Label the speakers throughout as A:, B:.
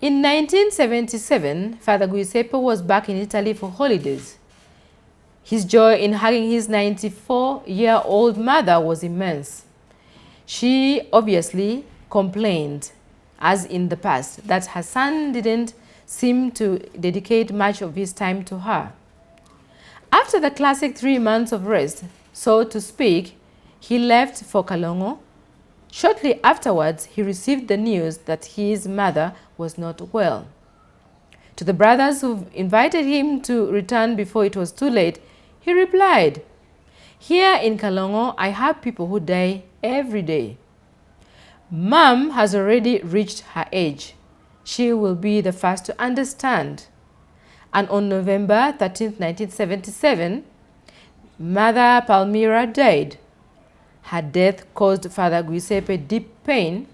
A: In 1977, Father Giuseppe was back in Italy for holidays. His joy in hugging his 94-year-old mother was immense. She obviously complained, as in the past, that her son didn't seem to dedicate much of his time to her. After the classic 3 months of rest, so to speak, he left for Kalongo. Shortly afterwards, he received the news that his mother was not well. To the brothers who invited him to return before it was too late, he replied, "Here in Kalongo, I have people who die every day. Mom has already reached her age. She will be the first to understand." And on November 13, 1977, Mother Palmira died. Her death caused Father Giuseppe deep pain,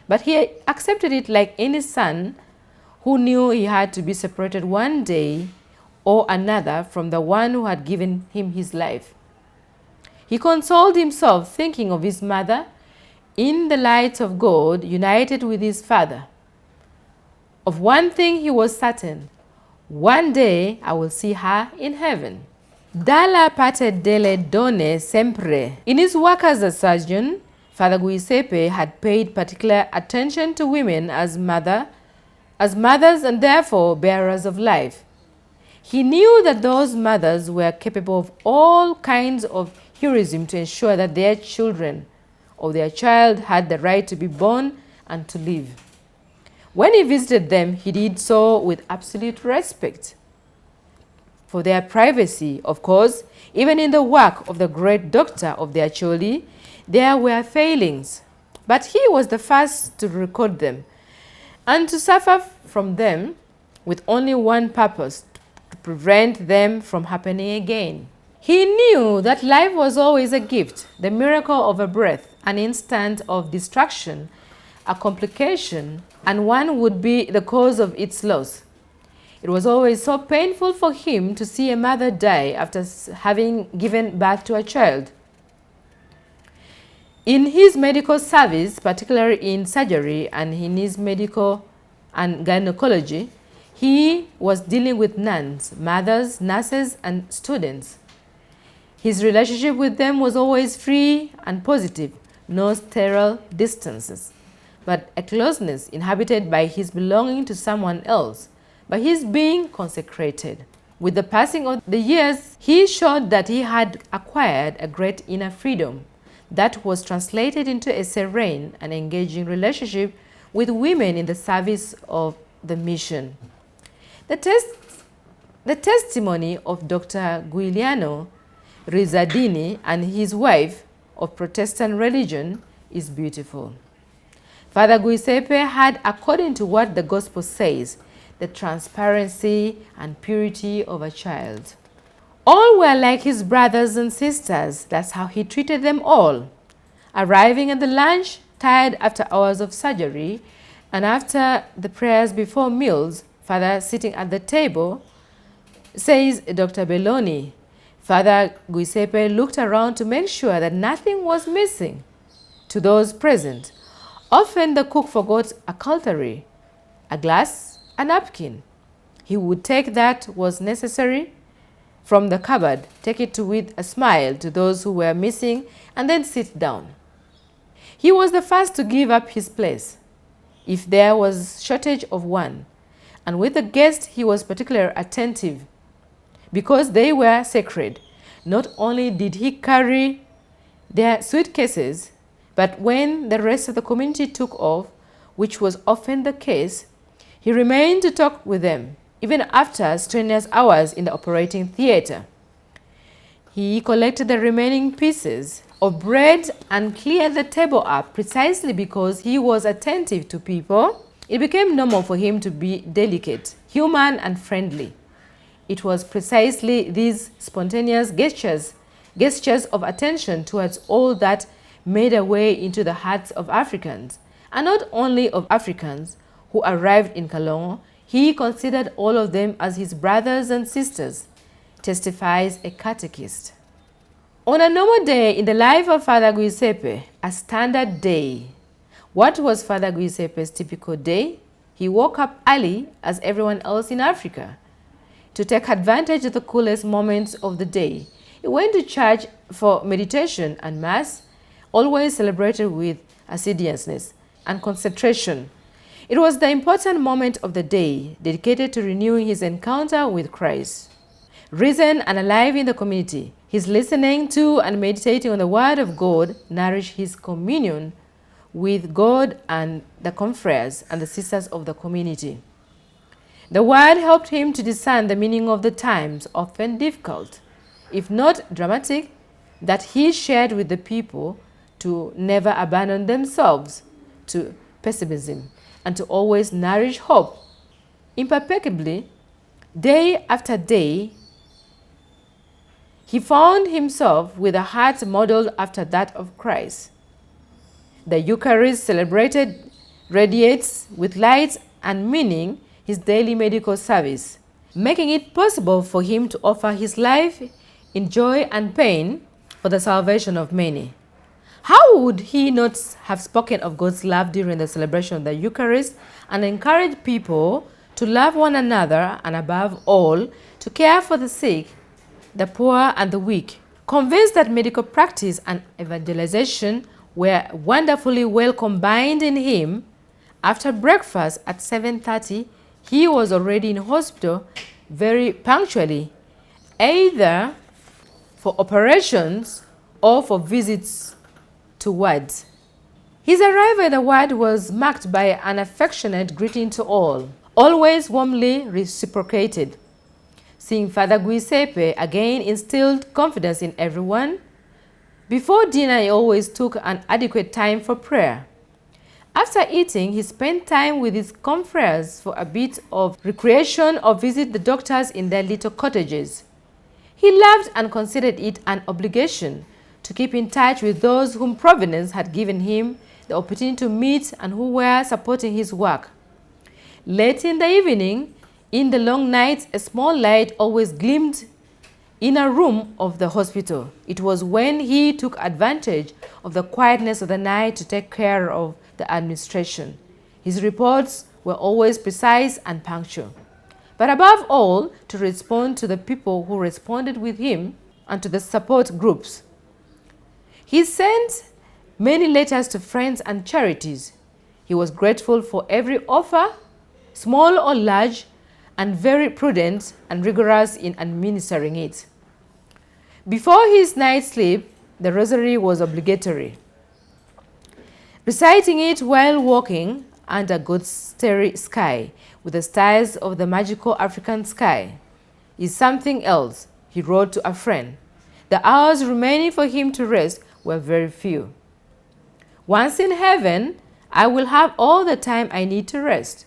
A: but he accepted it like any son who knew he had to be separated one day or another from the one who had given him his life. He consoled himself thinking of his mother in the light of God, united with his father. Of one thing he was certain: one day I will see her in heaven. Dalla parte delle donne sempre. In his work as a surgeon, Father Giuseppe had paid particular attention to women as mothers and therefore bearers of life. He knew that those mothers were capable of all kinds of heroism to ensure that their children or their child had the right to be born and to live. When he visited them, he did so with absolute respect for their privacy. Of course, even in the work of the great doctor of their Choli, there were failings, but he was the first to record them and to suffer from them with only one purpose: to prevent them from happening again. He knew that life was always a gift, the miracle of a breath, an instant of distraction, a complication, and one would be the cause of its loss. It was always so painful for him to see a mother die after having given birth to a child. In his medical service, particularly in surgery and in his medical and gynecology, he was dealing with nuns, mothers, nurses, and students. His relationship with them was always free and positive, no sterile distances, but a closeness inhabited by his belonging to someone else, by his being consecrated. With the passing of the years, he showed that he had acquired a great inner freedom that was translated into a serene and engaging relationship with women in the service of the mission. The testimony of Dr. Giuliano Rizzardini and his wife of Protestant religion is beautiful. Father Giuseppe had, according to what the gospel says, the transparency and purity of a child. All were like his brothers and sisters. That's how he treated them all. Arriving at the lunch, tired after hours of surgery, and after the prayers before meals, Father sitting at the table, says Dr. Belloni, Father Giuseppe looked around to make sure that nothing was missing. To those present, often the cook forgot a cutlery, a glass, a napkin. He would take that was necessary from the cupboard, take it with a smile to those who were missing, and then sit down. He was the first to give up his place if there was shortage of one, and with the guests he was particularly attentive because they were sacred. Not only did he carry their suitcases, but when the rest of the community took off, which was often the case, he remained to talk with them, even after strenuous hours in the operating theater. He collected the remaining pieces of bread and cleared the table up precisely because he was attentive to people. It became normal for him to be delicate, human, and friendly. It was precisely these spontaneous gestures of attention towards all that made a way into the hearts of Africans, and not only of Africans who arrived in Kalongo. He considered all of them as his brothers and sisters, testifies a catechist. On a normal day in the life of Father Giuseppe, a standard day, what was Father Giuseppe's typical day? He woke up early, as everyone else in Africa, to take advantage of the coolest moments of the day. He went to church for meditation and Mass, always celebrated with assiduousness and concentration. It was the important moment of the day dedicated to renewing his encounter with Christ. Risen and alive in the community, his listening to and meditating on the Word of God nourished his communion with God and the confreres and the sisters of the community. The Word helped him to discern the meaning of the times, often difficult, if not dramatic, that he shared with the people, to never abandon themselves to pessimism and to always nourish hope. Imperceptibly, day after day, he found himself with a heart modeled after that of Christ. The Eucharist celebrated radiates with light and meaning his daily medical service, making it possible for him to offer his life in joy and pain for the salvation of many. How would he not have spoken of God's love during the celebration of the Eucharist and encouraged people to love one another and above all, to care for the sick, the poor and the weak? Convinced that medical practice and evangelization were wonderfully well combined in him, after breakfast at 7:30, he was already in hospital very punctually, either for operations or for visits to wards. His arrival at the ward was marked by an affectionate greeting to all, always warmly reciprocated. Seeing Father Giuseppe again instilled confidence in everyone. Before dinner, he always took an adequate time for prayer. After eating, he spent time with his confreres for a bit of recreation or visit the doctors in their little cottages. He loved and considered it an obligation to keep in touch with those whom Providence had given him the opportunity to meet and who were supporting his work. Late in the evening, in the long nights, a small light always gleamed in a room of the hospital. It was when he took advantage of the quietness of the night to take care of the administration. His reports were always precise and punctual, but above all, to respond to the people who responded with him and to the support groups. He sent many letters to friends and charities. He was grateful for every offer, small or large, and very prudent and rigorous in administering it. Before his night's sleep, the rosary was obligatory. Reciting it while walking under God's starry sky with the stars of the magical African sky is something else, he wrote to a friend. The hours remaining for him to rest were very few. Once in heaven, I will have all the time I need to rest,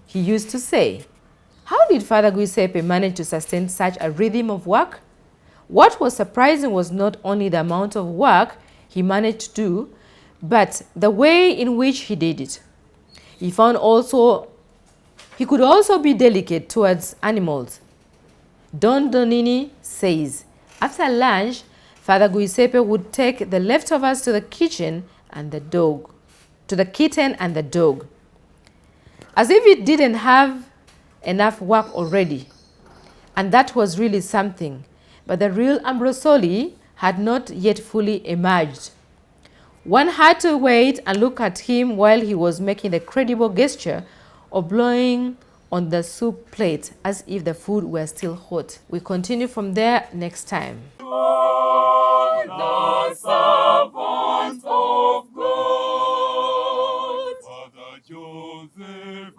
A: he used to say. How did Father Giuseppe manage to sustain such a rhythm of work? What was surprising was not only the amount of work he managed to do, but the way in which he did it. He found he could also be delicate towards animals. Don Donini says, after lunch, Father Giuseppe would take the leftovers to the kitchen and the dog, to the kitten and the dog, as if it didn't have enough work already. And that was really something. But the real Ambrosoli had not yet fully emerged. One had to wait and look at him while he was making the credible gesture of blowing on the soup plate as if the food were still hot. We continue from there next time. The servant of God, Father Joseph.